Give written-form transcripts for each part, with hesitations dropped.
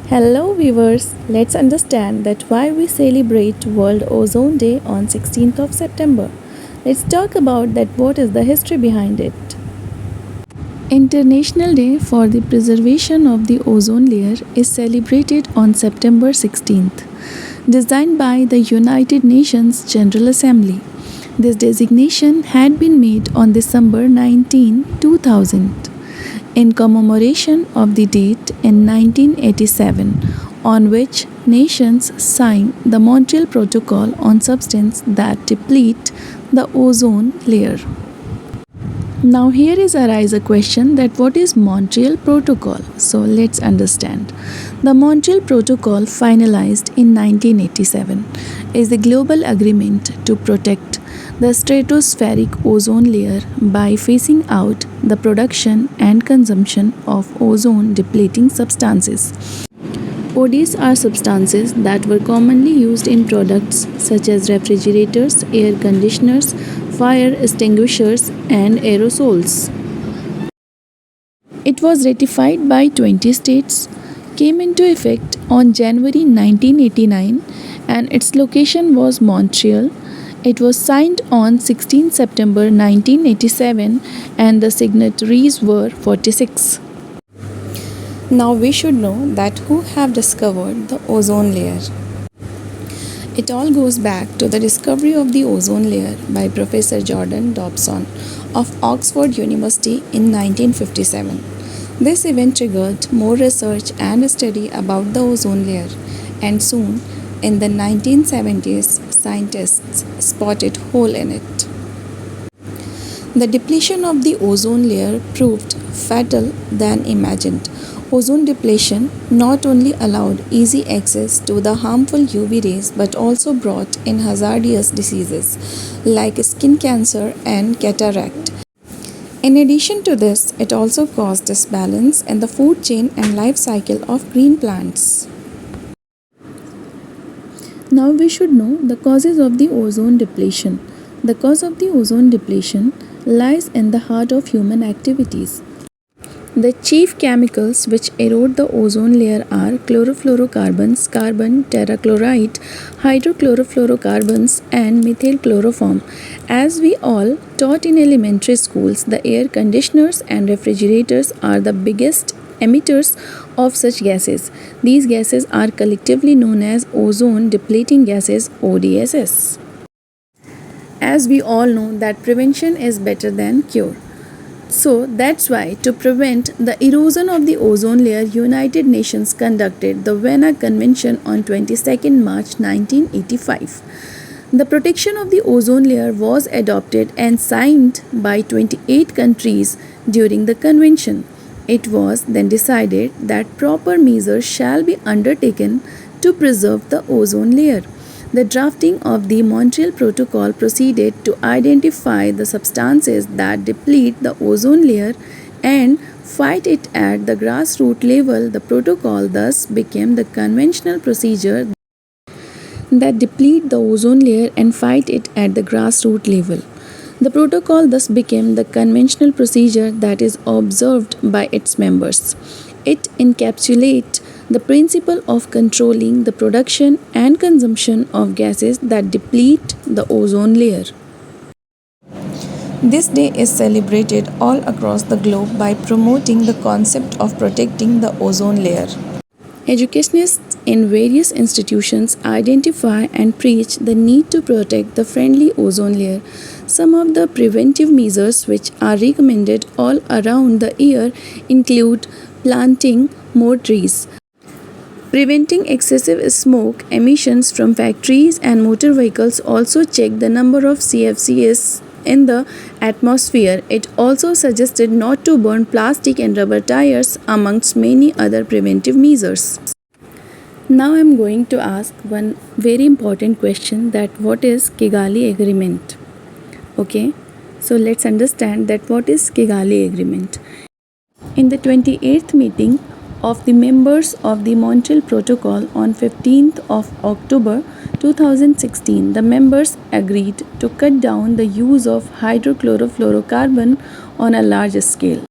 Hello viewers, let's understand that why we celebrate World Ozone Day on 16th of September. Let's talk about that what is the history behind it. International Day for the Preservation of the Ozone Layer is celebrated on September 16th, designed by the United Nations General Assembly. This designation had been made on December 19, 2000 in commemoration of the date in 1987 on which nations signed the Montreal Protocol on substances that deplete the ozone layer. Now here is arise a question that what is Montreal Protocol? So let's understand. The Montreal Protocol finalized in 1987 is the global agreement to protect the stratospheric ozone layer by phasing out the production and consumption of ozone depleting substances. ODs are substances that were commonly used in products such as refrigerators, air conditioners, fire extinguishers, and aerosols. It was ratified by 20 states, came into effect on January 1989, and its location was Montreal. It was signed on 16 September 1987, and the signatories were 46. Now we should know that who have discovered the ozone layer. It all goes back to the discovery of the ozone layer by Professor Jordan Dobson of Oxford University in 1957. This event triggered more research and study about the ozone layer, and soon in the 1970s scientists spotted hole in it. The depletion of the ozone layer proved fatal than imagined. Ozone depletion not only allowed easy access to the harmful UV rays but also brought in hazardous diseases like skin cancer and cataract. In addition to this, it also caused disbalance in the food chain and life cycle of green plants. Now we should know the causes of the ozone depletion. The cause of the ozone depletion lies in the heart of human activities. The chief chemicals which erode the ozone layer are chlorofluorocarbons, carbon tetrachloride, hydrochlorofluorocarbons, and methyl chloroform. As we all taught in elementary schools, the air conditioners and refrigerators are the biggest emitters of such gases. These gases are collectively known as ozone depleting gases ODSS. As we all know that prevention is better than cure. So that's why to prevent the erosion of the ozone layer, United Nations conducted the Vienna Convention on 22nd March 1985. The protection of the ozone layer was adopted and signed by 28 countries during the convention. It was then decided that proper measures shall be undertaken to preserve the ozone layer. The drafting of the Montreal Protocol proceeded to identify the substances that deplete the ozone layer and fight it at the grassroots level. The protocol thus became the conventional procedure that deplete the ozone layer and fight it at the grassroots level. The protocol thus became the conventional procedure that is observed by its members. It encapsulates the principle of controlling the production and consumption of gases that deplete the ozone layer. This day is celebrated all across the globe by promoting the concept of protecting the ozone layer. Educationists in various institutions identify and preach the need to protect the friendly ozone layer. Some of the preventive measures which are recommended all around the year include planting more trees, preventing excessive smoke emissions from factories and motor vehicles, also check the number of CFCs in the atmosphere. It also suggested not to burn plastic and rubber tires amongst many other preventive measures. Now I am going to ask one very important question, that what is Kigali Agreement? Okay, so let's understand that what is Kigali Agreement. In the 28th meeting of the members of the Montreal Protocol on 15th of October 2016, the members agreed to cut down the use of hydrochlorofluorocarbon on a large scale.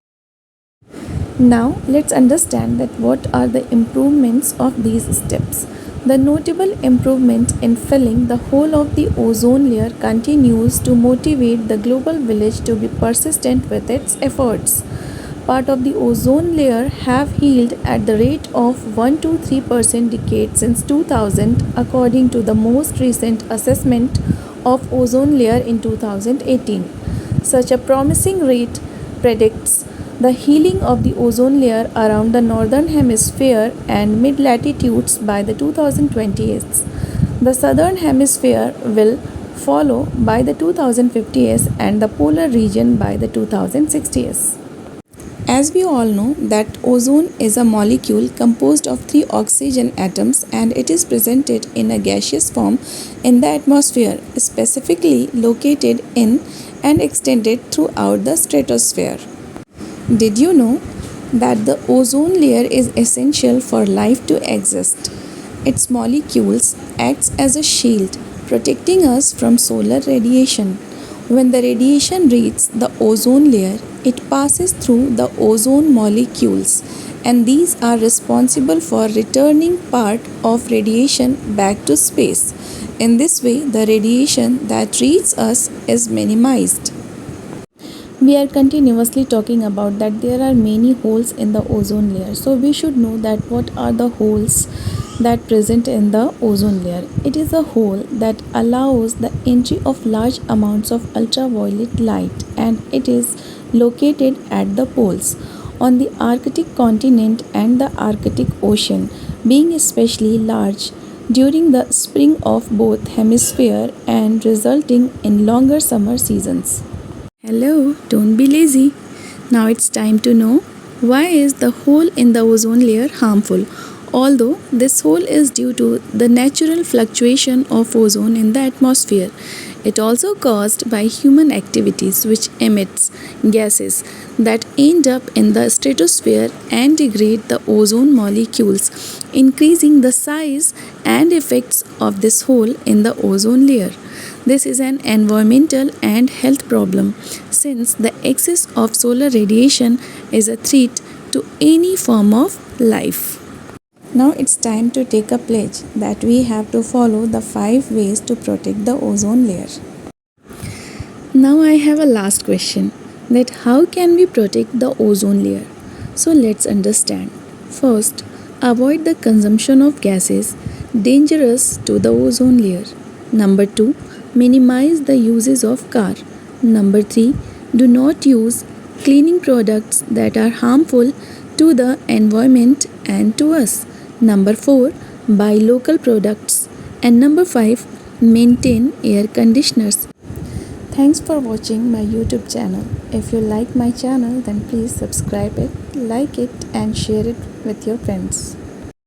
Now let's understand that what are the improvements of these steps. The notable improvement in filling the whole of the ozone layer continues to motivate the global village to be persistent with its efforts. Part of the ozone layer have healed at the rate of 1 to 3% decade since 2000 according to the most recent assessment of ozone layer in 2018. Such a promising rate predicts the healing of the ozone layer around the northern hemisphere and mid latitudes by the 2020s. The southern hemisphere will follow by the 2050s and the polar region by the 2060s. As we all know that ozone is a molecule composed of three oxygen atoms and it is presented in a gaseous form in the atmosphere, specifically located in and extended throughout the stratosphere. Did you know that the ozone layer is essential for life to exist? Its molecules acts as a shield protecting us from solar radiation. When the radiation reaches the ozone layer, it passes through the ozone molecules and these are responsible for returning part of radiation back to space. In this way, the radiation that reaches us is minimized. We are continuously talking about that there are many holes in the ozone layer, so we should know that what are the holes that present in the ozone layer. It is a hole that allows the entry of large amounts of ultraviolet light and it is located at the poles on the Arctic continent and the Arctic Ocean, being especially large during the spring of both hemisphere and resulting in longer summer seasons. Hello, don't be lazy. Now it's time to know why is the hole in the ozone layer harmful. Although this hole is due to the natural fluctuation of ozone in the atmosphere, it also caused by human activities which emits gases that end up in the stratosphere and degrade the ozone molecules, increasing the size and effects of this hole in the ozone layer. This is an environmental and health problem since the excess of solar radiation is a threat to any form of life. Now it's time to take a pledge that we have to follow the 5 ways to protect the ozone layer. Now I have a last question that how can we protect the ozone layer? So let's understand. First, avoid the consumption of gases dangerous to the ozone layer. Number 2, minimize the uses of car. Number 3, do not use cleaning products that are harmful to the environment and to us. Number 4, buy local products. And number 5, maintain air conditioners. Thanks for watching my YouTube channel. If you like my channel, then please subscribe it, like it and share it with your friends.